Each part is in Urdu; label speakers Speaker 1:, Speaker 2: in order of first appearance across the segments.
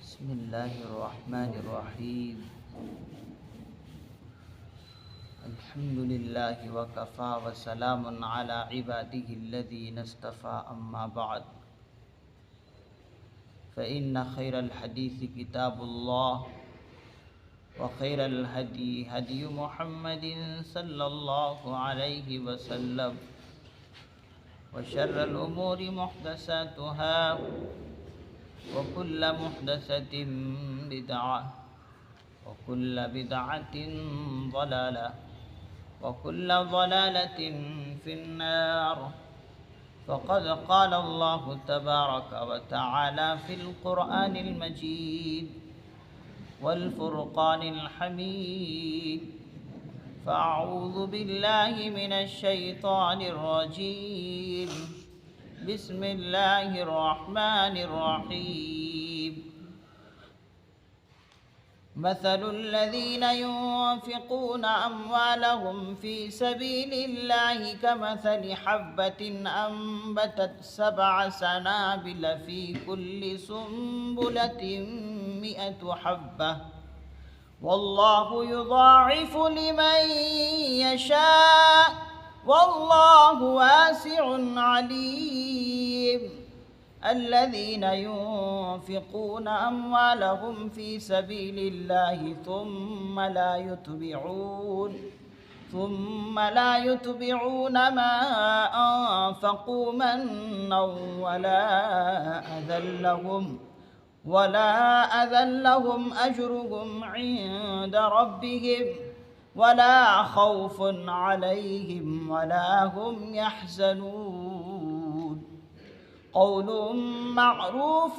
Speaker 1: بسم اللہ الرحمن الرحیم الحمد للہ وکفا وسلام علی عباده الذین اصطفى اما بعد فإن خیر الحدیث کتاب اللہ وخیر الہدی ہدی محمد صلی اللہ علیہ وسلم وشر الامور محدثاتها وكل محدثة بدعة وكل بدعة ضلالة وكل ضلالة في النار فقد قال الله تبارك وتعالى في القرآن المجيد والفرقان الحميد فأعوذ بالله من الشيطان الرجيم بسم اللہ الرحمن الرحیم مثل الذین ينفقون اموالهم في سبيل الله كمثل حبة أنبتت 7 سنابل في كل سنبلة 100 حبة والله يضاعف لمن يشاء واللہ واسع علیم الذین ينفقون اموالهم في سبيل الله ثم لا يتبعون ما انفقوا منا ولا أذى لهم أجرهم عند ربهم ولا خوف عليهم ولا هم يحزنون قول معروف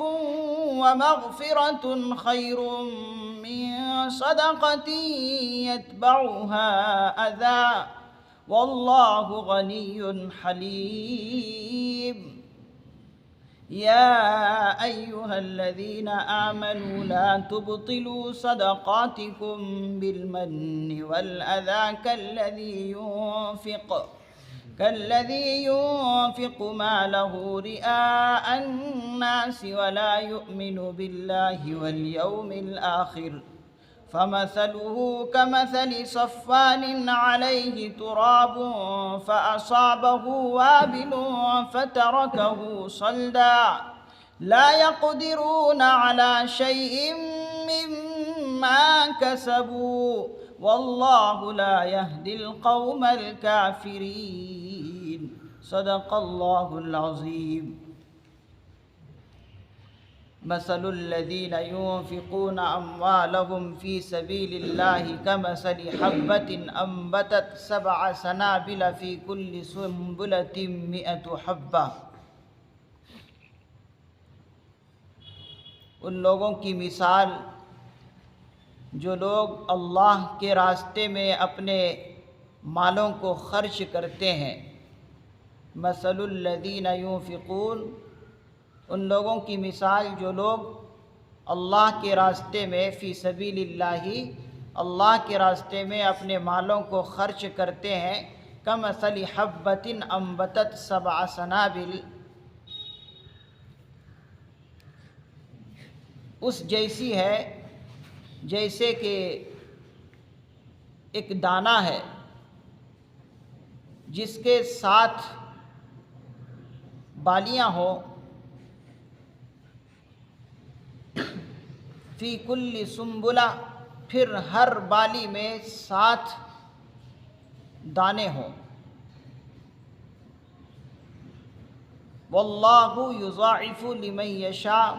Speaker 1: ومغفرة خير من صدقة يتبعها أذى والله غني حليم يا أيها الذين آمنوا لا تبطلوا صدقاتكم بالمن والأذى كالذي ينفق ماله رئاء الناس ولا يؤمن بالله واليوم الآخر فمثله كمثل صفان عليه تراب فأصابه وابل فتركه صلدا لا يقدرون على شيء مما كسبوا والله لا يهدي القوم الكافرين صدق الله العظيم مثل الذين ينفقون أموالهم في سبيل الله كمثل حبة أنبتت 7 سنابل في كل سنبلة 100 حبة ان لوگوں کی مثال جو لوگ اللہ کے راستے میں اپنے مالوں کو خرچ کرتے ہیں مثل الذین ينفقون ان لوگوں کی مثال جو لوگ اللہ کے راستے میں فی سبیل اللہ اللہ کے راستے میں اپنے مالوں کو خرچ کرتے ہیں کمثل حبۃ انبتت 7 سنابل اس جیسی ہے جیسے کہ ایک دانہ ہے جس کے 7 بالیاں ہوں فی کل سنبلہ پھر ہر بالی میں 7 دانے ہوں واللہ یضاعف لمن یشاء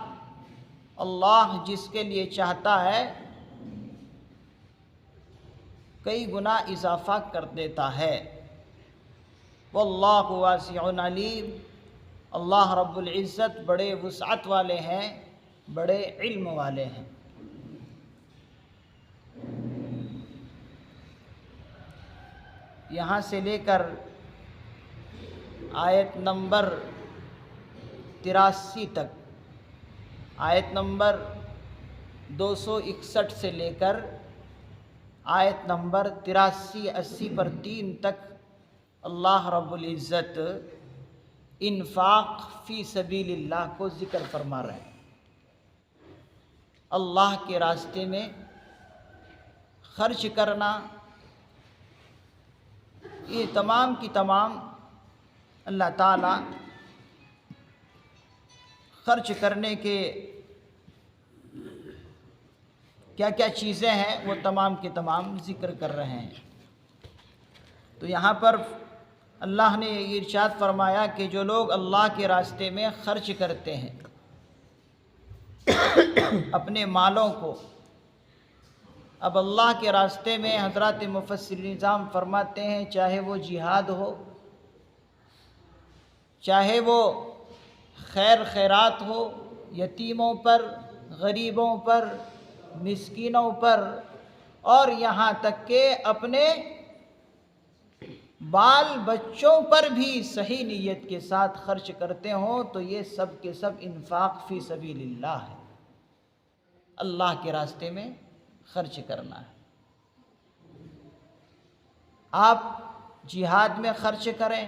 Speaker 1: اللہ جس کے لیے چاہتا ہے کئی گنا اضافہ کر دیتا ہے واللہ واسع علیم اللہ رب العزت بڑے وسعت والے ہیں بڑے علم والے ہیں یہاں سے لے کر آیت نمبر 83 تک آیت نمبر 261 سے لے کر آیت نمبر 83-80 پر 3 تک اللہ رب العزت انفاق فی سبیل اللہ کو ذکر فرما رہے ہیں۔ اللہ کے راستے میں خرچ کرنا، یہ تمام کی تمام اللہ تعالیٰ خرچ کرنے کے کیا کیا چیزیں ہیں وہ تمام کے تمام ذکر کر رہے ہیں۔ تو یہاں پر اللہ نے یہ ارشاد فرمایا کہ جو لوگ اللہ کے راستے میں خرچ کرتے ہیں اپنے مالوں کو، اب اللہ کے راستے میں حضرات مفسر نظام فرماتے ہیں چاہے وہ جہاد ہو، چاہے وہ خیر خیرات ہو، یتیموں پر، غریبوں پر، مسکینوں پر، اور یہاں تک کہ اپنے بال بچوں پر بھی صحیح نیت کے ساتھ خرچ کرتے ہوں تو یہ سب کے سب انفاق فی سبیل اللہ ہے، اللہ کے راستے میں خرچ کرنا ہے۔ آپ جہاد میں خرچ کریں،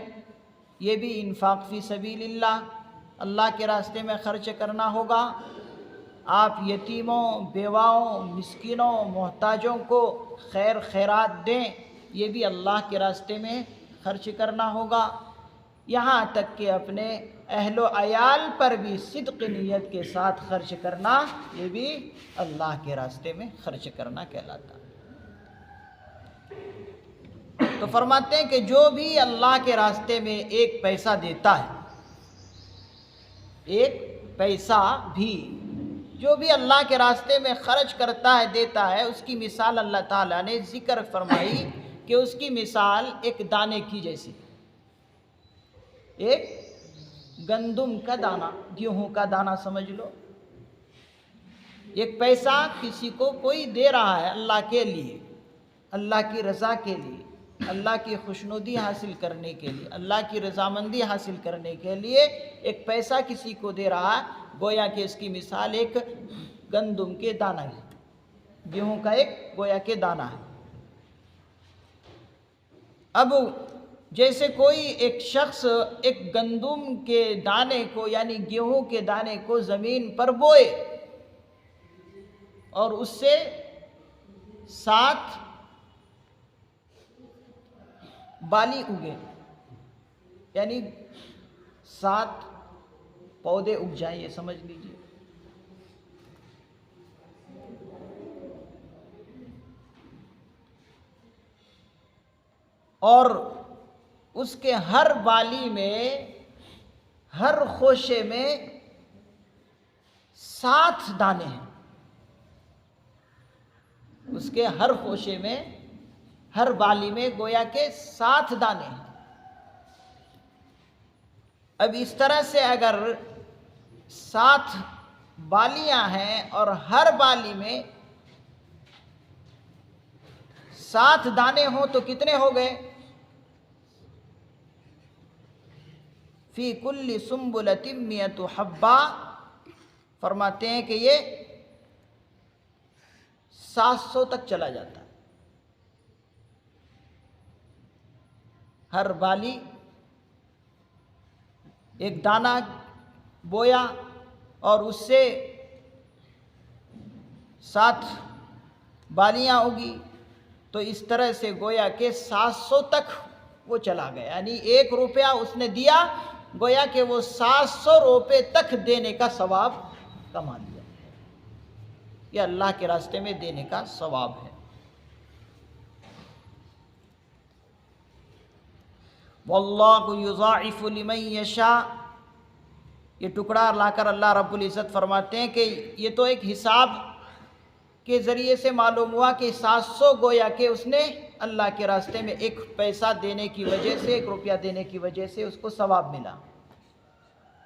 Speaker 1: یہ بھی انفاق فی سبیل اللہ، اللہ کے راستے میں خرچ کرنا ہوگا۔ آپ یتیموں، بیواؤں، مسکینوں، محتاجوں کو خیر خیرات دیں، یہ بھی اللہ کے راستے میں خرچ کرنا ہوگا۔ یہاں تک کہ اپنے اہل و عیال پر بھی صدق نیت کے ساتھ خرچ کرنا، یہ بھی اللہ کے راستے میں خرچ کرنا کہلاتا ہے۔ تو فرماتے ہیں کہ جو بھی اللہ کے راستے میں ایک پیسہ دیتا ہے، ایک پیسہ بھی جو بھی اللہ کے راستے میں خرچ کرتا ہے، دیتا ہے، اس کی مثال اللہ تعالیٰ نے ذکر فرمائی کہ اس کی مثال ایک دانے کی جیسی، ایک گندم کا دانہ، گیہوں کا دانہ سمجھ لو۔ ایک پیسہ کسی کو کوئی دے رہا ہے اللہ کے لیے، اللہ کی رضا کے لیے، اللہ کی خوشنودی حاصل کرنے کے لیے، اللہ کی رضامندی حاصل کرنے کے لیے ایک پیسہ کسی کو دے رہا ہے، گویا کہ اس کی مثال ایک گندم کے دانہ ہے، گیہوں کا ایک گویا کے دانہ ہے۔ اب جیسے کوئی ایک شخص ایک گندم کے دانے کو یعنی گیہوں کے دانے کو زمین پر بوئے اور اس سے 7 بالی اگے، یعنی 7 پودے اگ جائیں، یہ سمجھ لیجیے۔ اور اس کے ہر بالی میں، ہر خوشے میں 7 دانے ہیں، اس کے ہر خوشے میں، ہر بالی میں گویا کے 7 دانے ہیں۔ اب اس طرح سے اگر 7 بالیاں ہیں اور ہر بالی میں 7 دانے ہوں تو کتنے ہو گئے؟ فی کل سنبلۃ 100 حبہ، فرماتے ہیں کہ یہ 700 تک چلا جاتا ہے۔ ہر بالی ایک دانہ بویا اور اس سے 7 بالیاں اگی، تو اس طرح سے گویا کہ 700 تک وہ چلا گیا، یعنی 1 روپیہ اس نے دیا، گویا کہ وہ 700 روپے تک دینے کا ثواب کما لیا۔ یہ اللہ کے راستے میں دینے کا ثواب ہے۔ واللہ یضاعف لمن یشاء، یہ ٹکڑا لا کر اللہ رب العزت فرماتے ہیں کہ یہ تو ایک حساب کے ذریعے سے معلوم ہوا کہ 700 گویا کہ اس نے اللہ کے راستے میں ایک پیسہ دینے کی وجہ سے، 1 روپیہ دینے کی وجہ سے اس کو ثواب ملا۔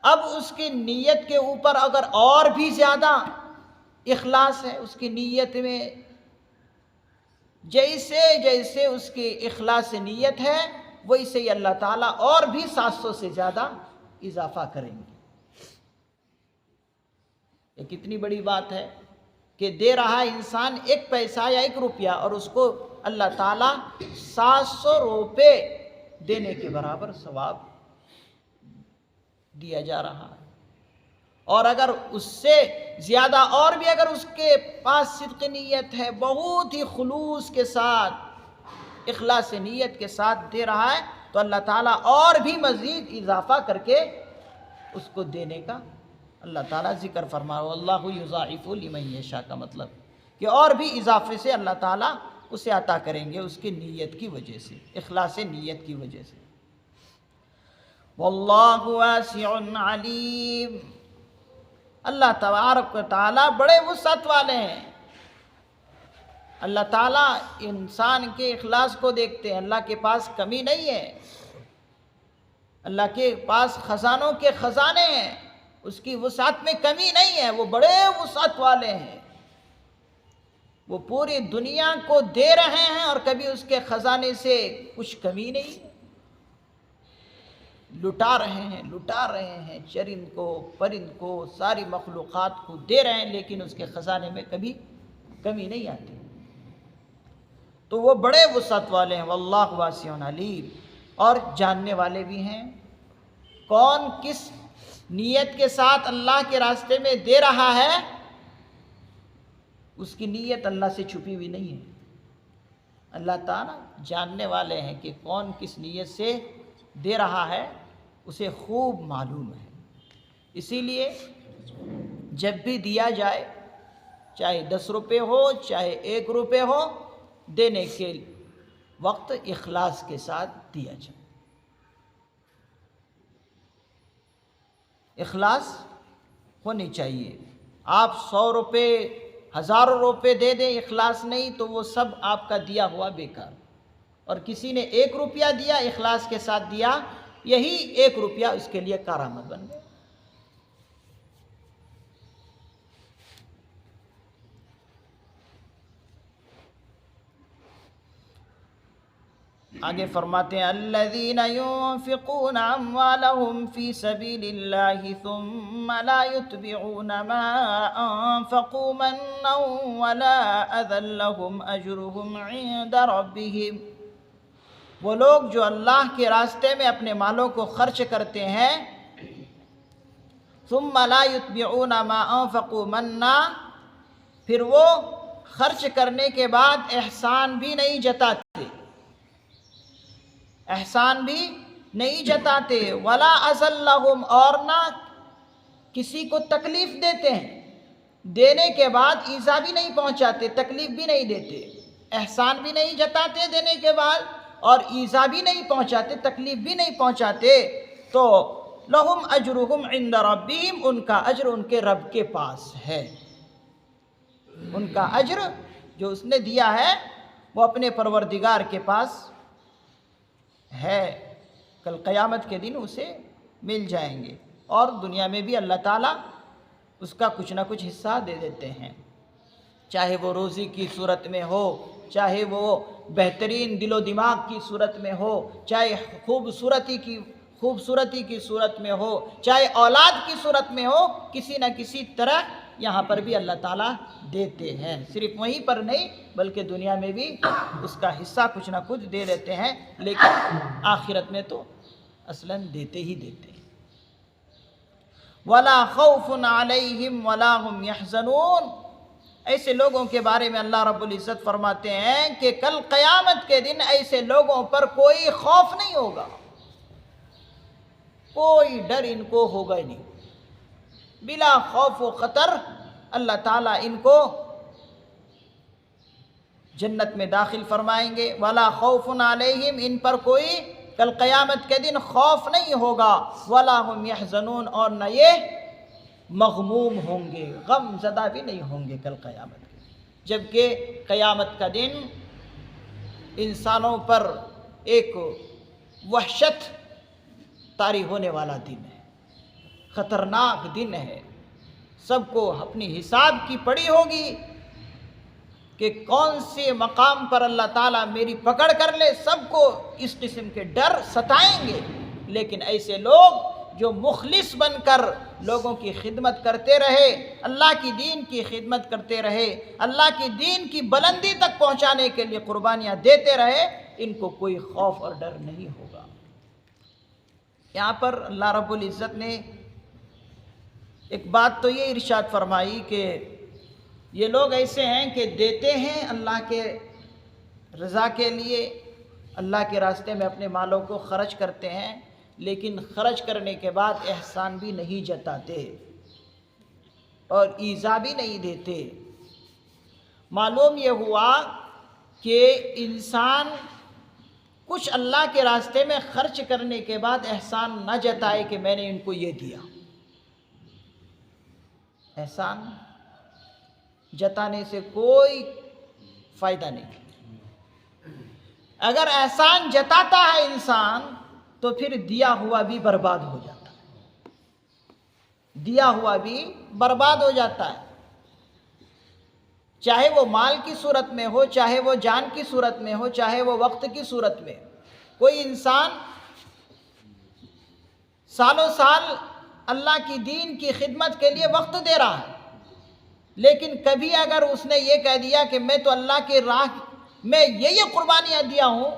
Speaker 1: اب اس کی نیت کے اوپر اگر اور بھی زیادہ اخلاص ہے، اس کی نیت میں جیسے جیسے اس کی اخلاص نیت ہے ویسے ہی اللہ تعالیٰ اور بھی 700 سے زیادہ اضافہ کریں گے۔ یہ کتنی بڑی بات ہے کہ دے رہا انسان 1 پیسہ یا 1 روپیہ اور اس کو اللہ تعالیٰ 700 روپے دینے کے برابر ثواب دیا جا رہا ہے۔ اور اگر اس سے زیادہ اور بھی اگر اس کے پاس صدق نیت ہے، بہت ہی خلوص کے ساتھ، اخلاص نیت کے ساتھ دے رہا ہے، تو اللہ تعالیٰ اور بھی مزید اضافہ کر کے اس کو دینے کا اللہ تعالیٰ ذکر فرما رہا ہے۔ اللہ یضاعف لمن یشاء کا مطلب کہ اور بھی اضافے سے اللہ تعالیٰ اسے عطا کریں گے اس کی نیت کی وجہ سے، اخلاص نیت کی وجہ سے۔ واللہ واسع علیم، اللہ تبارک و تعالیٰ بڑے وسعت والے ہیں۔ اللہ تعالیٰ انسان کے اخلاص کو دیکھتے ہیں، اللہ کے پاس کمی نہیں ہے، اللہ کے پاس خزانوں کے خزانے ہیں، اس کی وسعت میں کمی نہیں ہے، وہ بڑے وسعت والے ہیں، وہ پوری دنیا کو دے رہے ہیں اور کبھی اس کے خزانے سے کچھ کمی نہیں، لٹا رہے ہیں چرند کو، پرند کو، ساری مخلوقات کو دے رہے ہیں، لیکن اس کے خزانے میں کبھی کمی نہیں آتی، تو وہ بڑے وسعت والے ہیں۔ واللہ واسع علیم، اور جاننے والے بھی ہیں، کون کس نیت کے ساتھ اللہ کے راستے میں دے رہا ہے، اس کی نیت اللہ سے چھپی ہوئی نہیں ہے، اللہ تعالیٰ جاننے والے ہیں کہ کون کس نیت سے دے رہا ہے، اسے خوب معلوم ہے۔ اسی لیے جب بھی دیا جائے، چاہے 10 روپے ہو چاہے 1 روپے ہو، دینے کے وقت اخلاص کے ساتھ دیا جائے، اخلاص ہونی چاہیے۔ آپ 100 روپے 1000 روپے دے دیں، اخلاص نہیں تو وہ سب آپ کا دیا ہوا بیکار، اور کسی نے 1 روپیہ دیا اخلاص کے ساتھ دیا، یہی 1 روپیہ اس کے لیے کارآمد بن گیا۔ آگے فرماتے ہیں الذین ينفقون اموالهم في سبيل الله ثم لا يتبعون ما انفقوا منا ولا اذى لهم اجرهم عند ربهم، وہ لوگ جو اللہ کے راستے میں اپنے مالوں کو خرچ کرتے ہیں، ثم لا يتبعون ما انفقوا منا، پھر وہ خرچ کرنے کے بعد احسان بھی نہیں جتاتے، احسان بھی نہیں جتاتے، ولا اذى لهم، اور نہ کسی کو تکلیف دیتے ہیں، دینے کے بعد ایذا بھی نہیں پہنچاتے، تکلیف بھی نہیں دیتے، احسان بھی نہیں جتاتے دینے کے بعد، اور ایذا بھی نہیں پہنچاتے، تکلیف بھی نہیں پہنچاتے، تو لہم اجرہم عند ربہم، ان کا اجر ان کے رب کے پاس ہے، ان کا اجر جو اس نے دیا ہے وہ اپنے پروردگار کے پاس ہے، کل قیامت کے دن اسے مل جائیں گے، اور دنیا میں بھی اللہ تعالیٰ اس کا کچھ نہ کچھ حصہ دے دیتے ہیں، چاہے وہ روزی کی صورت میں ہو، چاہے وہ بہترین دل و دماغ کی صورت میں ہو، چاہے خوبصورتی کی صورت میں ہو، چاہے اولاد کی صورت میں ہو، کسی نہ کسی طرح یہاں پر بھی اللہ تعالیٰ دیتے ہیں، صرف وہیں پر نہیں بلکہ دنیا میں بھی اس کا حصہ کچھ نہ کچھ دے دیتے ہیں، لیکن آخرت میں تو اصلاً دیتے ہی دیتے ہیں۔ وَلَا خَوْفٌ عَلَيْهِمْ وَلَا هُمْ يَحْزَنُونَ، ایسے لوگوں کے بارے میں اللہ رب العزت فرماتے ہیں کہ کل قیامت کے دن ایسے لوگوں پر کوئی خوف نہیں ہوگا، کوئی ڈر ان کو ہوگا ہی نہیں، بلا خوف و خطر اللہ تعالیٰ ان کو جنت میں داخل فرمائیں گے۔ وَلَا خَوْفٌ عَلَيْهِمْ، ان پر کوئی کل قیامت کے دن خوف نہیں ہوگا، وَلَا هُمْ يَحْزَنُونَ، اور نہ یہ مغموم ہوں گے، غم زدہ بھی نہیں ہوں گے کل قیامت کے دن، جبکہ قیامت کا دن انسانوں پر ایک وحشت طاری ہونے والا دن ہے، خطرناک دن ہے، سب کو اپنی حساب کی پڑی ہوگی کہ کون سے مقام پر اللہ تعالیٰ میری پکڑ کر لے، سب کو اس قسم کے ڈر ستائیں گے، لیکن ایسے لوگ جو مخلص بن کر لوگوں کی خدمت کرتے رہے، اللہ کی دین کی خدمت کرتے رہے، اللہ کی دین کی بلندی تک پہنچانے کے لیے قربانیاں دیتے رہے، ان کو کوئی خوف اور ڈر نہیں ہوگا۔ یہاں پر اللہ رب العزت نے ایک بات تو یہ ارشاد فرمائی کہ یہ لوگ ایسے ہیں کہ دیتے ہیں اللہ کے رضا کے لیے، اللہ کے راستے میں اپنے مالوں کو خرچ کرتے ہیں، لیکن خرچ کرنے کے بعد احسان بھی نہیں جتاتے اور ایذا بھی نہیں دیتے۔ معلوم یہ ہوا کہ انسان کچھ اللہ کے راستے میں خرچ کرنے کے بعد احسان نہ جتائے کہ میں نے ان کو یہ دیا۔ احسان جتانے سے کوئی فائدہ نہیں۔ اگر احسان جتاتا ہے انسان تو پھر دیا ہوا بھی برباد ہو جاتا ہے، دیا ہوا بھی برباد ہو جاتا ہے، چاہے وہ مال کی صورت میں ہو، چاہے وہ جان کی صورت میں ہو، چاہے وہ وقت کی صورت میں۔ کوئی انسان سالوں سال اللہ کی دین کی خدمت کے لیے وقت دے رہا ہے، لیکن کبھی اگر اس نے یہ کہہ دیا کہ میں تو اللہ کی راہ میں یہ قربانیاں دیا ہوں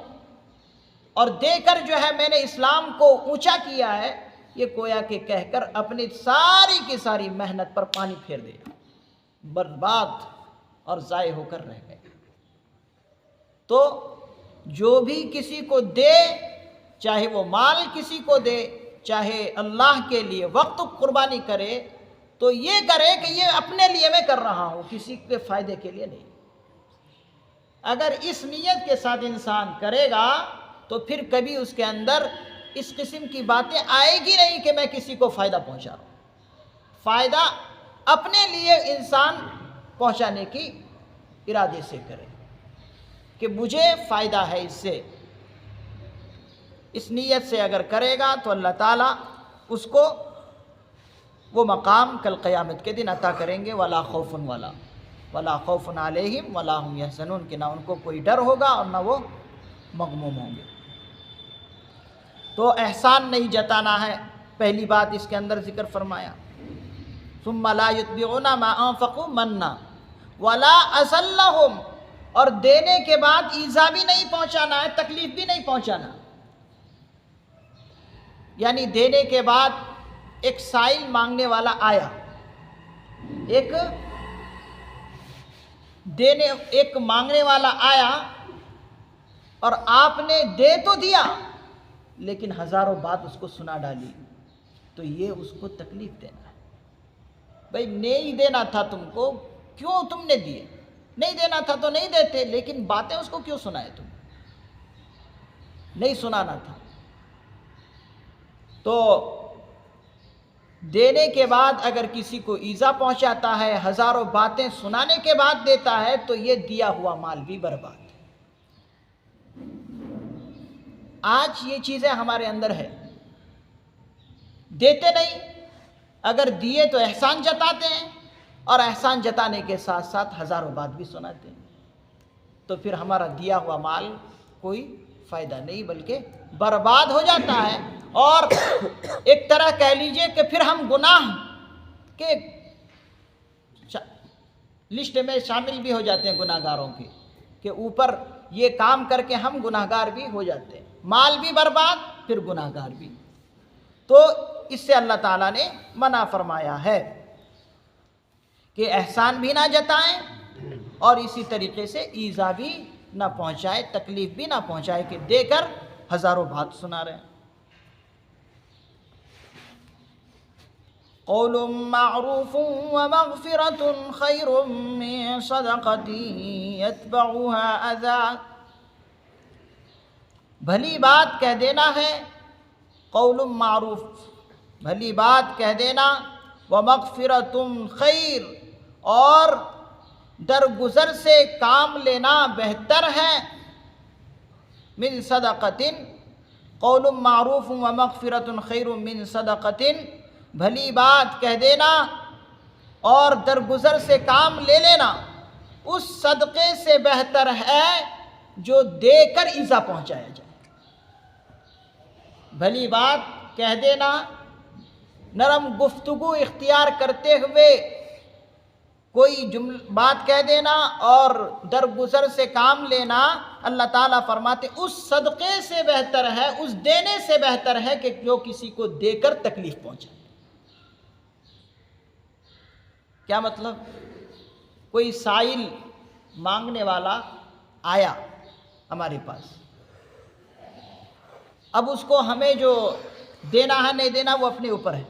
Speaker 1: اور دے کر جو ہے میں نے اسلام کو اونچا کیا ہے، یہ گویا کہ کہہ کر اپنی ساری کی ساری محنت پر پانی پھیر دیا، برباد اور ضائع ہو کر رہ گئے۔ تو جو بھی کسی کو دے، چاہے وہ مال کسی کو دے، چاہے اللہ کے لیے وقت قربانی کرے، تو یہ کرے کہ یہ اپنے لیے میں کر رہا ہوں، کسی کے فائدے کے لیے نہیں۔ اگر اس نیت کے ساتھ انسان کرے گا تو پھر کبھی اس کے اندر اس قسم کی باتیں آئے گی نہیں کہ میں کسی کو فائدہ پہنچا رہا ہوں۔ فائدہ اپنے لیے انسان پہنچانے کی ارادے سے کرے کہ مجھے فائدہ ہے اس سے، اس نیت سے اگر کرے گا تو اللہ تعالیٰ اس کو وہ مقام کل قیامت کے دن عطا کریں گے۔ ولا خوف علیہم ولا هم يحزنون، کہ نہ ان کو کوئی ڈر ہوگا اور نہ وہ مغموم ہوں گے۔ تو احسان نہیں جتانا ہے، پہلی بات اس کے اندر ذکر فرمایا۔ ثم لا يتبعون ما انفقوا منا ولا اذى لهم، اور دینے کے بعد ایذا بھی نہیں پہنچانا ہے، تکلیف بھی نہیں پہنچانا۔ یعنی دینے کے بعد ایک سائل مانگنے والا آیا، ایک مانگنے والا آیا اور آپ نے دے تو دیا لیکن ہزاروں بات اس کو سنا ڈالی، تو یہ اس کو تکلیف دینا ہے۔ بھئی نہیں دینا تھا تم کو، کیوں تم نے دیے؟ نہیں دینا تھا تو نہیں دیتے، لیکن باتیں اس کو کیوں سنائے؟ تم نہیں سنانا تھا۔ تو دینے کے بعد اگر کسی کو ایذا پہنچاتا ہے، ہزاروں باتیں سنانے کے بعد دیتا ہے، تو یہ دیا ہوا مال بھی برباد ہے۔ آج یہ چیزیں ہمارے اندر ہے، دیتے نہیں، اگر دیے تو احسان جتاتے ہیں، اور احسان جتانے کے ساتھ ساتھ ہزاروں بات بھی سناتے ہیں، تو پھر ہمارا دیا ہوا مال کوئی فائدہ نہیں بلکہ برباد ہو جاتا ہے۔ اور ایک طرح کہہ لیجئے کہ پھر ہم گناہ کے لسٹ میں شامل بھی ہو جاتے ہیں، گناہ گاروں کی، کہ اوپر یہ کام کر کے ہم گناہ گار بھی ہو جاتے ہیں، مال بھی برباد، پھر گناہ گار بھی۔ تو اس سے اللہ تعالیٰ نے منع فرمایا ہے کہ احسان بھی نہ جتائیں اور اسی طریقے سے ایذا بھی نہ پہنچائے، تکلیف بھی نہ پہنچائے کہ دے کر ہزاروں بات سنا رہے ہیں۔ قول معروف ومغفرة خیر من صدقة يتبعها اذى، بھلی بات کہہ دینا ہے، قول معروف، بھلی بات کہہ دینا، ومغفرة خیر، اور درگزر سے کام لینا بہتر ہے، من صدقة، قول معروف ومغفرة خیر من صدقة، بھلی بات کہہ دینا اور درگزر سے کام لے لینا اس صدقے سے بہتر ہے جو دے کر ایذا پہنچایا جائے۔ بھلی بات کہہ دینا، نرم گفتگو اختیار کرتے ہوئے کوئی بات کہہ دینا اور درگزر سے کام لینا، اللہ تعالیٰ فرماتے اس صدقے سے بہتر ہے، اس دینے سے بہتر ہے کہ جو کسی کو دے کر تکلیف پہنچائے۔ کیا مطلب؟ کوئی سائل مانگنے والا آیا ہمارے پاس، اب اس کو ہمیں جو دینا ہے نہیں دینا وہ اپنے اوپر ہے۔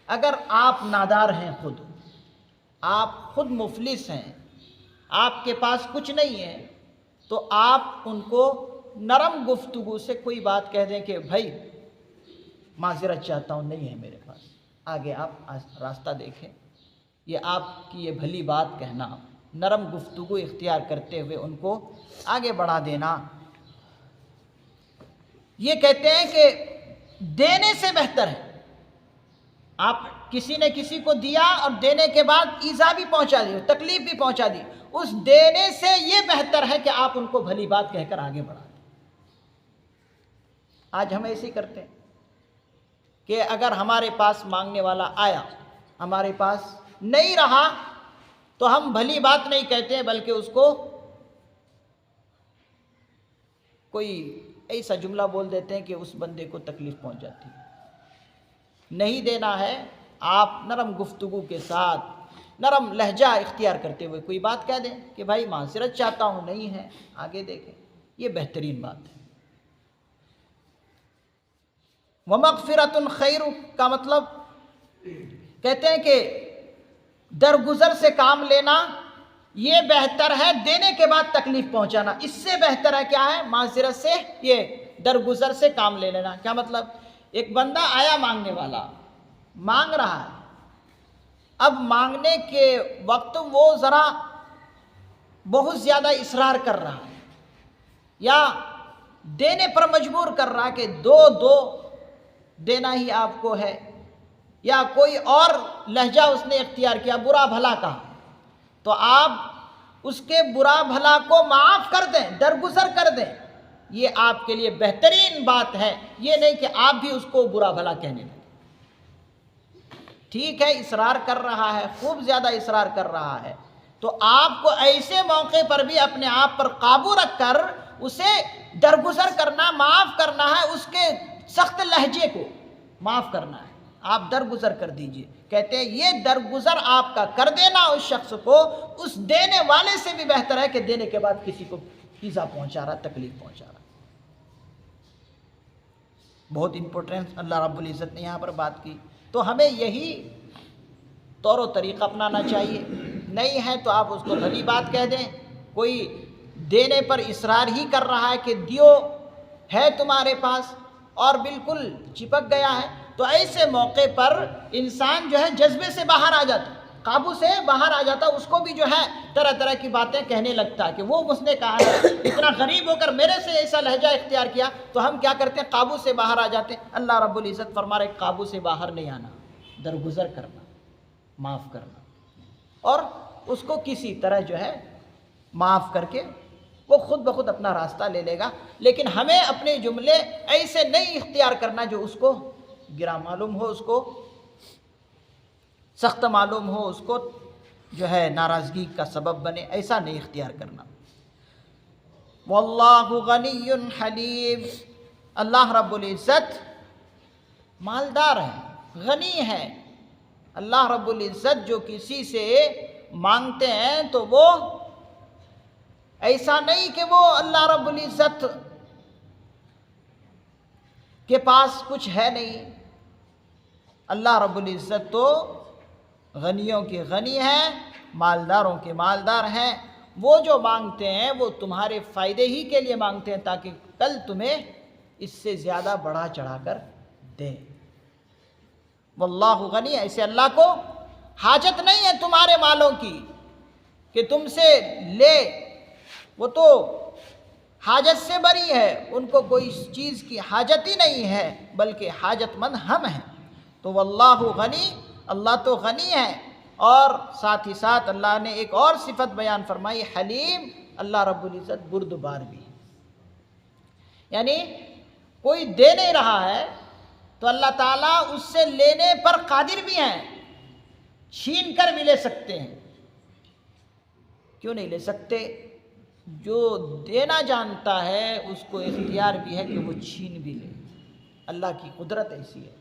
Speaker 1: اگر آپ نادار ہیں، آپ خود مفلس ہیں، آپ کے پاس کچھ نہیں ہے، تو آپ ان کو نرم گفتگو سے کوئی بات کہہ دیں کہ بھائی معذرت چاہتا ہوں، نہیں ہے میرے پاس، آگے آپ راستہ دیکھیں۔ یہ آپ کی یہ بھلی بات کہنا، نرم گفتگو اختیار کرتے ہوئے ان کو آگے بڑھا دینا، یہ کہتے ہیں کہ دینے سے بہتر ہے۔ آپ کسی نے کسی کو دیا اور دینے کے بعد ایذا بھی پہنچا دی، تکلیف بھی پہنچا دی، اس دینے سے یہ بہتر ہے کہ آپ ان کو بھلی بات کہہ کر آگے بڑھا دیں۔ آج ہم ایسے ہی کرتے ہیں کہ اگر ہمارے پاس مانگنے والا آیا، ہمارے پاس نہیں رہا، تو ہم بھلی بات نہیں کہتے ہیں، بلکہ اس کو کوئی ایسا جملہ بول دیتے ہیں کہ اس بندے کو تکلیف پہنچ جاتی ہے۔ نہیں دینا ہے، آپ نرم گفتگو کے ساتھ، نرم لہجہ اختیار کرتے ہوئے کوئی بات کہہ دیں کہ بھائی معذرت چاہتا ہوں، نہیں ہے، آگے دیکھیں، یہ بہترین بات ہے۔ وَمَغْفِرَةٌ خَيْرٌ کا مطلب کہتے ہیں کہ درگزر سے کام لینا یہ بہتر ہے دینے کے بعد تکلیف پہنچانا، اس سے بہتر ہے کیا ہے؟ معذرت سے یہ درگزر سے کام لے لینا۔ کیا مطلب؟ ایک بندہ آیا مانگنے والا، مانگ رہا ہے، اب مانگنے کے وقت وہ ذرا بہت زیادہ اصرار کر رہا ہے، یا دینے پر مجبور کر رہا کہ دو دینا ہی آپ کو ہے، یا کوئی اور لہجہ اس نے اختیار کیا، برا بھلا کہا، تو آپ اس کے برا بھلا کو معاف کر دیں، درگزر کر دیں، یہ آپ کے لیے بہترین بات ہے، یہ نہیں کہ آپ بھی اس کو برا بھلا کہنے لگیں۔ ٹھیک ہے، اصرار کر رہا ہے، خوب زیادہ اصرار کر رہا ہے، تو آپ کو ایسے موقع پر بھی اپنے آپ پر قابو رکھ کر اسے درگزر کرنا، معاف کرنا ہے، اس کے سخت لہجے کو معاف کرنا ہے، آپ درگزر کر دیجئے۔ کہتے ہیں یہ درگزر آپ کا کر دینا اس شخص کو، اس دینے والے سے بھی بہتر ہے کہ دینے کے بعد کسی کو ایذا پہنچا رہا، تکلیف پہنچا رہا۔ بہت امپورٹنٹ اللہ رب العزت نے یہاں پر بات کی، تو ہمیں یہی طور و طریقہ اپنانا چاہیے۔ نہیں ہے تو آپ اس کو بھلی بات کہہ دیں، کوئی دینے پر اصرار ہی کر رہا ہے کہ دیو ہے تمہارے پاس اور بالکل چپک گیا ہے، تو ایسے موقع پر انسان جو ہے جذبے سے باہر آ جاتا، قابو سے باہر آ جاتا، اس کو بھی جو ہے طرح طرح کی باتیں کہنے لگتا ہے کہ وہ اس نے کہا ہے، اتنا غریب ہو کر میرے سے ایسا لہجہ اختیار کیا، تو ہم کیا کرتے ہیں؟ قابو سے باہر آ جاتے ہیں۔ اللہ رب العزت فرما رہے قابو سے باہر نہیں آنا، درگزر کرنا، معاف کرنا، اور اس کو کسی طرح جو ہے معاف کر کے وہ خود بخود اپنا راستہ لے لے گا۔ لیکن ہمیں اپنے جملے ایسے نہیں اختیار کرنا جو اس کو گرا معلوم ہو، اس کو سخت معلوم ہو، اس کو جو ہے ناراضگی کا سبب بنے، ایسا نہیں اختیار کرنا۔ واللہ غنی حلیم، اللہ رب العزت مالدار ہے، غنی ہے۔ اللہ رب العزت جو کسی سے مانگتے ہیں تو وہ ایسا نہیں کہ وہ اللہ رب العزت کے پاس کچھ ہے نہیں، اللہ رب العزت تو غنیوں کے غنی ہے، مالداروں کے مالدار ہیں۔ وہ جو مانگتے ہیں وہ تمہارے فائدے ہی کے لیے مانگتے ہیں، تاکہ کل تمہیں اس سے زیادہ بڑھا چڑھا کر دیں۔ واللہ غنی، ایسے اللہ کو حاجت نہیں ہے تمہارے مالوں کی کہ تم سے لے، وہ تو حاجت سے بری ہے، ان کو کوئی چیز کی حاجت ہی نہیں ہے، بلکہ حاجت مند ہم ہیں۔ تو واللہ غنی، اللہ تو غنی ہے، اور ساتھ ہی ساتھ اللہ نے ایک اور صفت بیان فرمائی، حلیم، اللہ رب العزت بردبار بھی ہے۔ یعنی کوئی دے نہیں رہا ہے تو اللہ تعالیٰ اس سے لینے پر قادر بھی ہیں، چھین کر بھی لے سکتے ہیں۔ کیوں نہیں لے سکتے؟ جو دینا جانتا ہے اس کو اختیار بھی ہے کہ وہ چھین بھی لے، اللہ کی قدرت ایسی ہے۔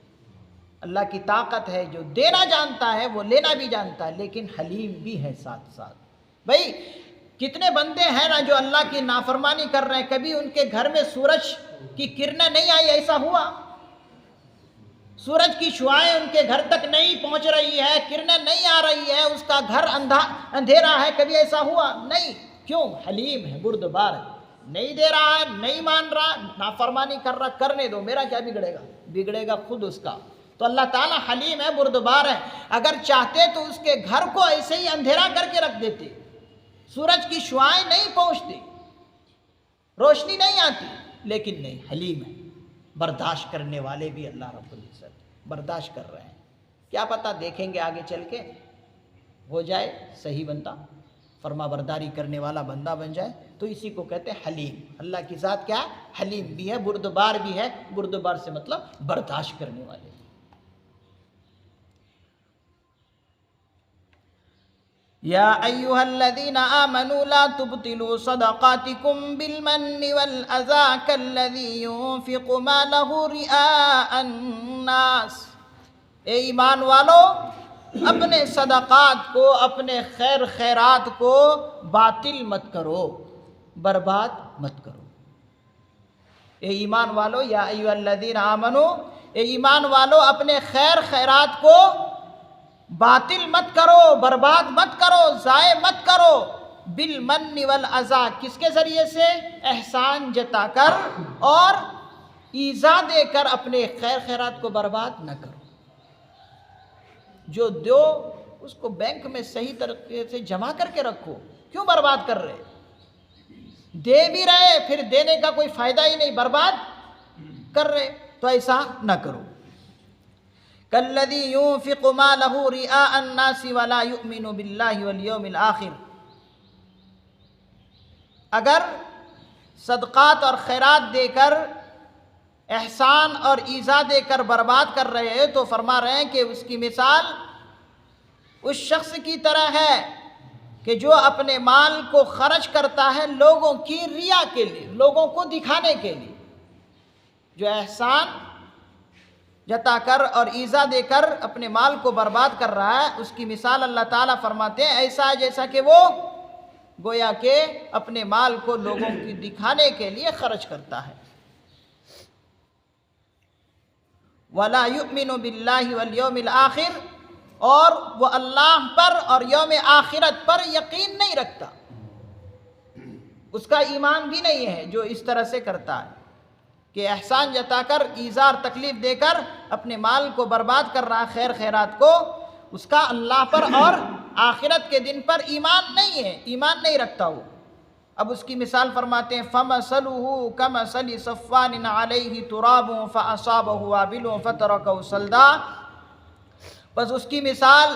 Speaker 1: اللہ کی طاقت ہے، جو دینا جانتا ہے وہ لینا بھی جانتا ہے، لیکن حلیم بھی ہے ساتھ ساتھ۔ بھائی کتنے بندے ہیں نا جو اللہ کی نافرمانی کر رہے ہیں، کبھی ان کے گھر میں سورج کی کرنیں نہیں آئی، ایسا ہوا؟ سورج کی شعاعیں ان کے گھر تک نہیں پہنچ رہی ہے، کرنیں نہیں آ رہی ہے، اس کا گھر اندھیرا ہے، کبھی ایسا ہوا؟ نہیں۔ کیوں؟ حلیم ہے، بردبار ہے، نہیں دے رہا ہے، نہیں مان رہا، نافرمانی کر رہا، کرنے دو، میرا کیا بگڑے گا؟ بگڑے گا خود اس کا۔ تو اللہ تعالیٰ حلیم ہے، بردبار ہے، اگر چاہتے تو اس کے گھر کو ایسے ہی اندھیرا کر کے رکھ دیتے، سورج کی شعاعیں نہیں پہنچتی، روشنی نہیں آتی، لیکن نہیں، حلیم ہے، برداشت کرنے والے بھی اللہ رب العزت برداشت کر رہے ہیں۔ کیا پتہ دیکھیں گے آگے چل کے ہو جائے صحیح بندہ، فرما برداری کرنے والا بندہ بن جائے، تو اسی کو کہتے ہیں حلیم۔ اللہ کی ذات کیا ہے؟ حلیم بھی ہے، بردبار بھی ہے۔ بردبار سے مطلب برداشت کرنے والے۔ یا ایہا الذین آمنوا لا تبطلوا صدقاتکم بالمن والاذی کالذی ينفق مالہ رئاء الناس۔ اے ایمان والو، اپنے صدقات کو، اپنے خیر خیرات کو باطل مت کرو، برباد مت کرو۔ اے ایمان والو، یا ایہا الذین آمنوا، اے ایمان والو، اپنے خیر خیرات کو باطل مت کرو، برباد مت کرو، ضائع مت کرو۔ بالمن والاذی، کس کے ذریعے سے؟ احسان جتا کر اور ایذا دے کر اپنے خیر خیرات کو برباد نہ کرو۔ جو دو اس کو بینک میں صحیح طریقے سے جمع کر کے رکھو، کیوں برباد کر رہے؟ دے بھی رہے، پھر دینے کا کوئی فائدہ ہی نہیں، برباد کر رہے، تو ایسا نہ کرو۔ کالذی ينفق مالہ رئاء الناس ولا یؤمن باللہ والیوم الآخر۔ اگر صدقات اور خیرات دے کر، احسان اور ایذا دے کر برباد کر رہے ہیں، تو فرما رہے ہیں کہ اس کی مثال اس شخص کی طرح ہے کہ جو اپنے مال کو خرچ کرتا ہے لوگوں کی ریا کے لیے، لوگوں کو دکھانے کے لیے۔ جو احسان جتا کر اور ایذا دے کر اپنے مال کو برباد کر رہا ہے، اس کی مثال اللہ تعالیٰ فرماتے ہیں ایسا ہے جیسا کہ وہ گویا کہ اپنے مال کو لوگوں کی دکھانے کے لیے خرچ کرتا ہے۔ وَلَا يُؤْمِنُ بِاللَّهِ وَالْيَوْمِ الْآخِرِ، اور وہ اللہ پر اور یوم آخرت پر یقین نہیں رکھتا، اس کا ایمان بھی نہیں ہے جو اس طرح سے کرتا ہے کہ احسان جتا کر، ایذا اور تکلیف دے کر اپنے مال کو برباد کر رہا، خیر خیرات کو، اس کا اللہ پر اور آخرت کے دن پر ایمان نہیں ہے، ایمان نہیں رکھتا وہ۔ اب اس کی مثال فرماتے ہیں فَمَثَلُهُ كَمَثَلِ صَفْوَانٍ عَلَيْهِ تُرَابٌ فَأَصَابَهُ وَابِلٌ فَتَرَكَهُ صَلْدًا۔ بس اس کی مثال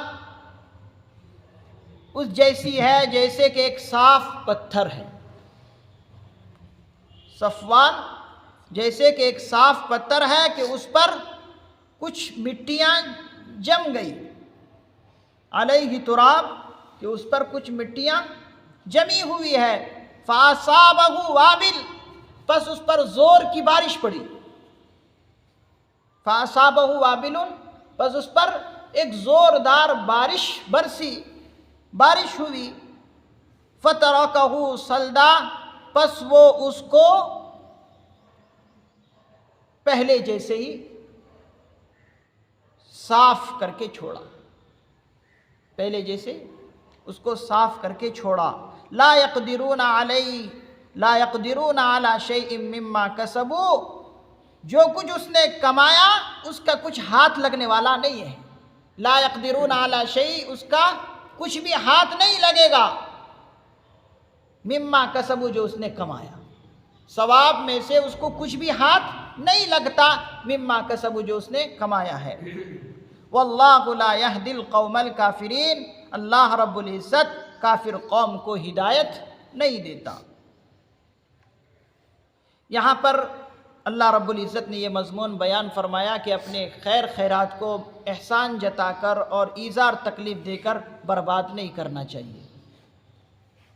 Speaker 1: اس جیسی ہے جیسے کہ ایک صاف پتھر ہے۔ صفوان جیسے کہ ایک صاف پتھر ہے کہ اس پر کچھ مٹیاں جم گئی، علیہ تراب، کہ اس پر کچھ مٹیاں جمی ہوئی ہے، فَأَصَابَهُ وَابِلٌ، پس اس پر زور کی بارش پڑی، فَأَصَابَهُ وَابِلٌ، پس اس پر ایک زوردار بارش برسی، بارش ہوئی، فَتَرَكَهُ صَلْدًا، پس وہ اس کو پہلے جیسے ہی صاف کر کے چھوڑا، پہلے جیسے اس کو صاف کر کے چھوڑا۔ لا يقدرون على شيء مما كسبوا، جو کچھ اس نے کمایا اس کا کچھ ہاتھ لگنے والا نہیں ہے۔ لا يقدرون على شيء، اس کا کچھ بھی ہاتھ نہیں لگے گا، مما کسبوا، جو اس نے کمایا، ثواب میں سے اس کو کچھ بھی ہاتھ نہیں لگتا، مما کسبوا، جو اس نے کمایا ہے۔ واللہ لا يهدي القوم الكافرین، اللہ رب العزت کافر قوم کو ہدایت نہیں دیتا۔ یہاں پر اللہ رب العزت نے یہ مضمون بیان فرمایا کہ اپنے خیر خیرات کو احسان جتا کر اور ایذا اور تکلیف دے کر برباد نہیں کرنا چاہیے۔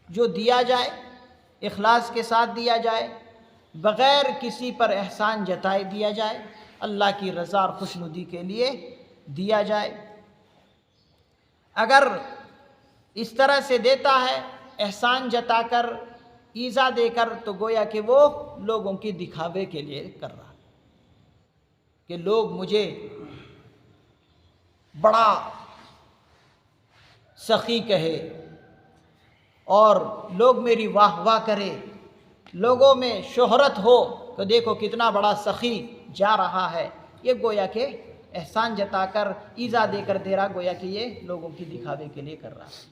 Speaker 1: جو دیا جائے اخلاص کے ساتھ دیا جائے، بغیر کسی پر احسان جتائے دیا جائے، اللہ کی رضا اور خوشنودی کے لیے دیا جائے۔ اگر اس طرح سے دیتا ہے احسان جتا کر، ایذا دے کر، تو گویا کہ وہ لوگوں کی دکھاوے کے لیے کر رہا ہے کہ لوگ مجھے بڑا سخی کہے اور لوگ میری واہ واہ کرے، لوگوں میں شہرت ہو تو دیکھو کتنا بڑا سخی جا رہا ہے۔ یہ گویا کہ احسان جتا کر، ایذا دے کر دے رہا، گویا کہ یہ لوگوں کی دکھاوے کے لیے کر رہا ہے،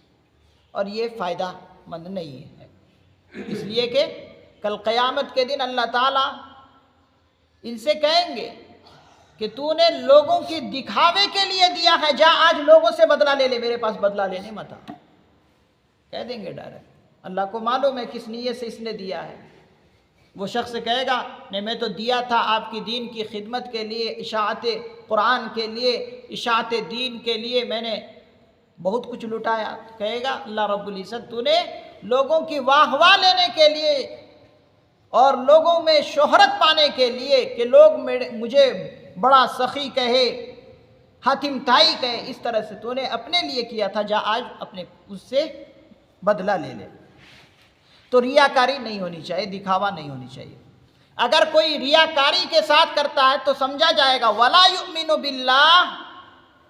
Speaker 1: اور یہ فائدہ مند نہیں ہے، اس لیے کہ کل قیامت کے دن اللہ تعالیٰ ان سے کہیں گے کہ تو نے لوگوں کی دکھاوے کے لیے دیا ہے، جا آج لوگوں سے بدلہ لے لے، میرے پاس بدلہ لینے مت آ۔ کہہ دیں گے ڈائریکٹ، اللہ کو معلوم ہے کس نیت سے اس نے دیا ہے۔ وہ شخص کہے گا نہیں، میں تو دیا تھا آپ کی دین کی خدمت کے لیے، اشاعت قرآن کے لیے، اشاعت دین کے لیے میں نے بہت کچھ لٹایا۔ کہے گا اللہ رب العزت تو نے لوگوں کی واہ واہ لینے کے لیے اور لوگوں میں شہرت پانے کے لیے کہ لوگ مجھے بڑا سخی کہے، حاتم طائی کہے، اس طرح سے تو نے اپنے لیے کیا تھا، جا آج اپنے اس سے بدلہ لے لے۔ تو ریاکاری نہیں ہونی چاہیے، دکھاوا نہیں ہونی چاہیے۔ اگر کوئی ریاکاری کے ساتھ کرتا ہے تو سمجھا جائے گا وَلَا يُؤْمِنُ بِاللَّهِ،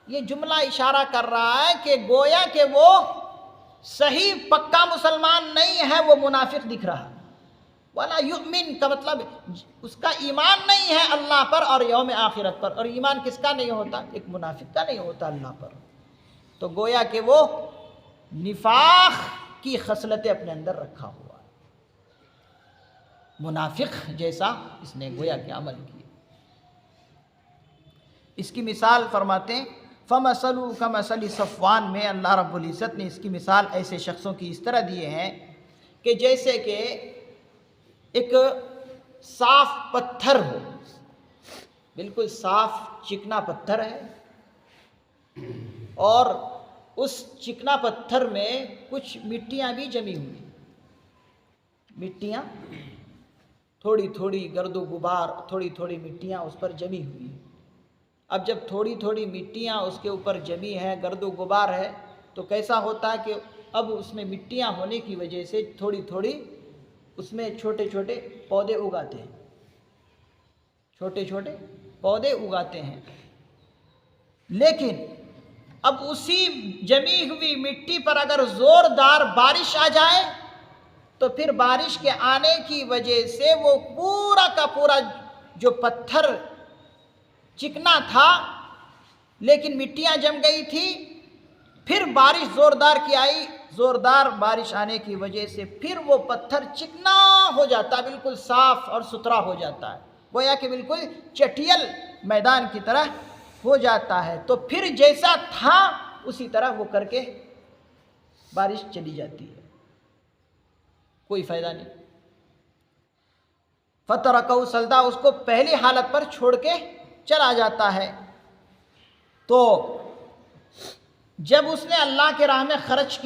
Speaker 1: یہ جملہ اشارہ کر رہا ہے کہ گویا کہ وہ صحیح پکا مسلمان نہیں ہے، وہ منافق دکھ رہا ہے۔ وَلَا يُؤْمِن کا مطلب اس کا ایمان نہیں ہے اللہ پر اور یوم آخرت پر، اور ایمان کس کا نہیں ہوتا؟ ایک منافق کا نہیں ہوتا اللہ پر۔ تو گویا کہ وہ نفاق کی خصلتیں اپنے اندر رکھا ہوا ہے، منافق جیسا اس نے گویا کہ عمل کیا۔ اس کی مثال فرماتے ہیں فَمَثَلُهُ كَمَثَلِ صَفْوَانَ میں اللہ رب العزت نے اس کی مثال ایسے شخصوں کی اس طرح دیے ہیں کہ جیسے کہ ایک صاف پتھر ہو، بالکل صاف چکنا پتھر ہے، اور اس چکنا پتھر میں کچھ مٹیاں بھی جمی ہوئی، مٹیاں تھوڑی تھوڑی گرد و غبار، تھوڑی تھوڑی مٹیاں اس پر جمی ہوئی ہیں۔ اب جب تھوڑی تھوڑی مٹیاں اس کے اوپر جمی ہیں، گرد و غبار ہے، تو کیسا ہوتا ہے کہ اب اس میں مٹیاں ہونے کی وجہ سے تھوڑی تھوڑی اس میں چھوٹے چھوٹے پودے اگاتے ہیں، چھوٹے چھوٹے پودے اگاتے ہیں۔ لیکن اب اسی جمی ہوئی مٹی پر اگر زوردار بارش آ جائے تو پھر بارش کے آنے کی وجہ سے وہ پورا کا پورا جو پتھر چکنا تھا لیکن مٹیاں جم گئی تھی، پھر بارش زوردار کی آئی، زوردار بارش آنے کی وجہ سے پھر وہ پتھر چکنا ہو جاتا ہے، بالکل صاف اور ستھرا ہو جاتا ہے، گویا کہ بالکل چٹیل میدان کی طرح ہو جاتا ہے۔ تو پھر جیسا تھا اسی طرح وہ کر کے بارش چلی جاتی ہے، کوئی فائدہ نہیں۔ فَتَرَكَهُ صَلْدًا، اس کو پہلی حالت پر چھوڑ کے چلا جاتا ہے۔ تو جب اس نے اللہ کے راہ میں خرچ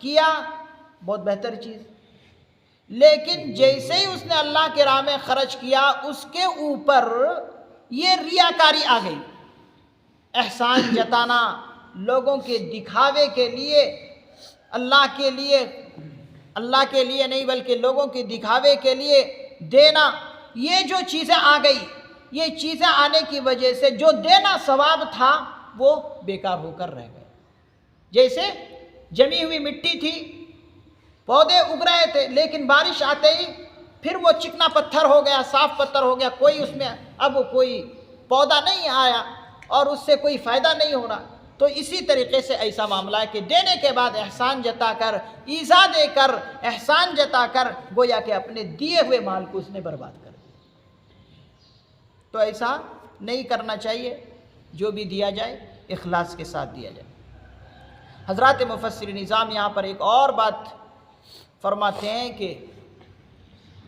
Speaker 1: کیا بہت بہتر چیز، لیکن جیسے ہی اس نے اللہ کے راہ میں خرچ کیا اس کے اوپر یہ ریاکاری آ گئی، احسان جتانا، لوگوں کے دکھاوے کے لیے، اللہ کے لیے نہیں بلکہ لوگوں کے دکھاوے کے لیے دینا، یہ جو چیزیں آ گئی، یہ چیزیں آنے کی وجہ سے جو دینا ثواب تھا وہ بیکار ہو کر رہ گئے۔ جیسے جمی ہوئی مٹی تھی، پودے اگ رہے تھے، لیکن بارش آتے ہی پھر وہ چکنا پتھر ہو گیا، صاف پتھر ہو گیا، کوئی اس میں اب کوئی پودا نہیں آیا اور اس سے کوئی فائدہ نہیں ہو رہا۔ تو اسی طریقے سے ایسا معاملہ ہے کہ دینے کے بعد احسان جتا کر، ایذا دے کر، احسان جتا کر گویا کہ اپنے دیے ہوئے مال کو اس نے برباد کر دیا۔ تو ایسا نہیں کرنا چاہیے، جو بھی دیا جائے اخلاص کے ساتھ دیا جائے۔ حضرات مفسر نظام یہاں پر ایک اور بات فرماتے ہیں کہ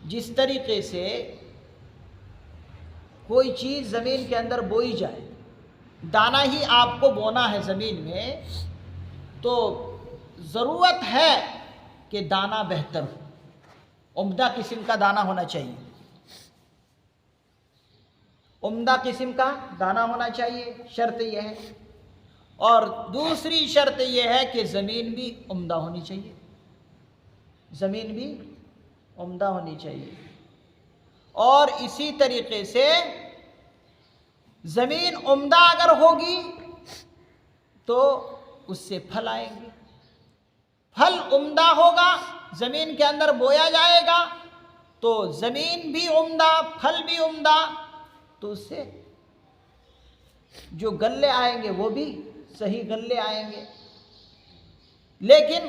Speaker 1: جس طریقے سے کوئی چیز زمین کے اندر بوئی جائے، دانہ ہی آپ کو بونا ہے زمین میں، تو ضرورت ہے کہ دانہ بہتر ہو، عمدہ قسم کا دانہ ہونا چاہیے۔ عمدہ قسم کا دانہ ہونا چاہیے، شرط یہ ہے۔ اور دوسری شرط یہ ہے کہ زمین بھی عمدہ ہونی چاہیے، زمین بھی عمدہ ہونی چاہیے۔ اور اسی طریقے سے زمین عمدہ اگر ہوگی تو اس سے پھل آئیں گے، پھل عمدہ ہوگا، زمین کے اندر بویا جائے گا تو زمین بھی عمدہ، پھل بھی عمدہ، تو اس سے جو غلے آئیں گے وہ بھی صحیح غلے آئیں گے۔ لیکن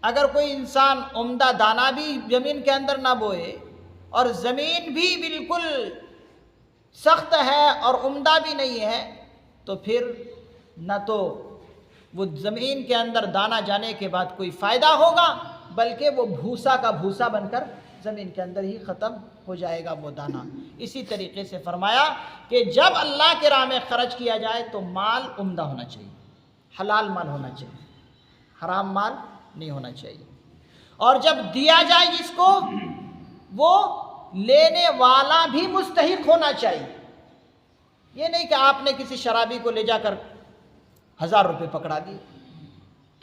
Speaker 1: اگر کوئی انسان عمدہ دانہ بھی زمین کے اندر نہ بوئے اور زمین بھی بالکل سخت ہے اور عمدہ بھی نہیں ہے، تو پھر نہ تو وہ زمین کے اندر دانہ جانے کے بعد کوئی فائدہ ہوگا، بلکہ وہ بھوسا کا بھوسا بن کر زمین کے اندر ہی ختم ہو جائے گا وہ دانہ۔ اسی طریقے سے فرمایا کہ جب اللہ کے راہ میں خرچ کیا جائے تو مال عمدہ ہونا چاہیے، حلال مال ہونا چاہیے، حرام مال نہیں ہونا چاہیے۔ اور جب دیا جائے جس کو، وہ لینے والا بھی مستحق ہونا چاہیے۔ یہ نہیں کہ آپ نے کسی شرابی کو لے جا کر 1000 روپے پکڑا دیے،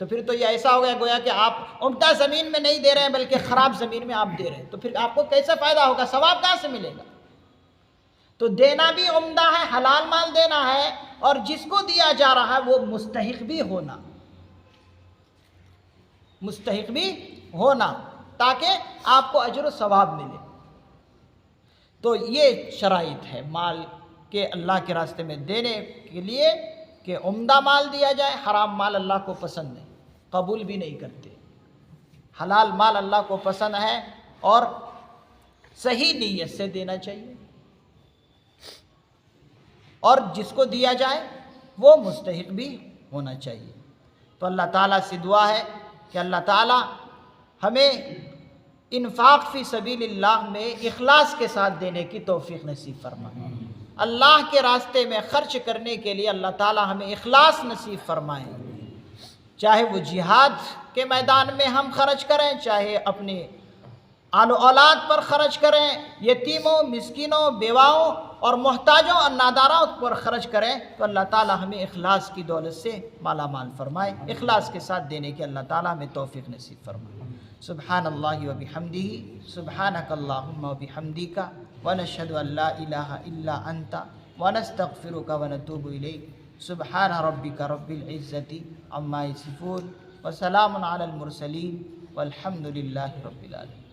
Speaker 1: تو پھر تو یہ ایسا ہو گیا گویا کہ آپ عمدہ زمین میں نہیں دے رہے ہیں بلکہ خراب زمین میں آپ دے رہے ہیں، تو پھر آپ کو کیسا فائدہ ہوگا، ثواب کہاں سے ملے گا؟ تو دینا بھی عمدہ ہے، حلال مال دینا ہے، اور جس کو دیا جا رہا ہے وہ مستحق بھی ہونا، مستحق بھی ہونا، تاکہ آپ کو اجر و ثواب ملے۔ تو یہ شرائط ہے مال کے اللہ کے راستے میں دینے کے لیے کہ عمدہ مال دیا جائے۔ حرام مال اللہ کو پسند نہیں، قبول بھی نہیں کرتے۔ حلال مال اللہ کو پسند ہے اور صحیح نیت سے دینا چاہیے، اور جس کو دیا جائے وہ مستحق بھی ہونا چاہیے۔ تو اللہ تعالیٰ سے دعا ہے کہ اللہ تعالیٰ ہمیں انفاق فی سبیل اللہ میں اخلاص کے ساتھ دینے کی توفیق نصیب فرمائے۔ اللہ کے راستے میں خرچ کرنے کے لیے اللہ تعالیٰ ہمیں اخلاص نصیب فرمائے، چاہے وہ جہاد کے میدان میں ہم خرچ کریں، چاہے اپنے آل و اولاد پر خرچ کریں، یتیموں، مسکینوں، بیواؤں اور محتاجوں اور ناداروں پر خرچ کریں، تو اللہ تعالیٰ ہمیں اخلاص کی دولت سے مالا مال فرمائے، اخلاص کے ساتھ دینے کی اللہ تعالیٰ ہمیں توفیق نصیب فرمائے۔ سبحان اللہ و بحمدہ، سبحانک اللہم و بحمدک، ونشہد ان لا الہ الا انت، ونستغفرک ونتوب الیک۔ سبحان ربک رب العزۃ عما یصفون، وسلام علی المرسلین، والحمد للہ رب العالمین۔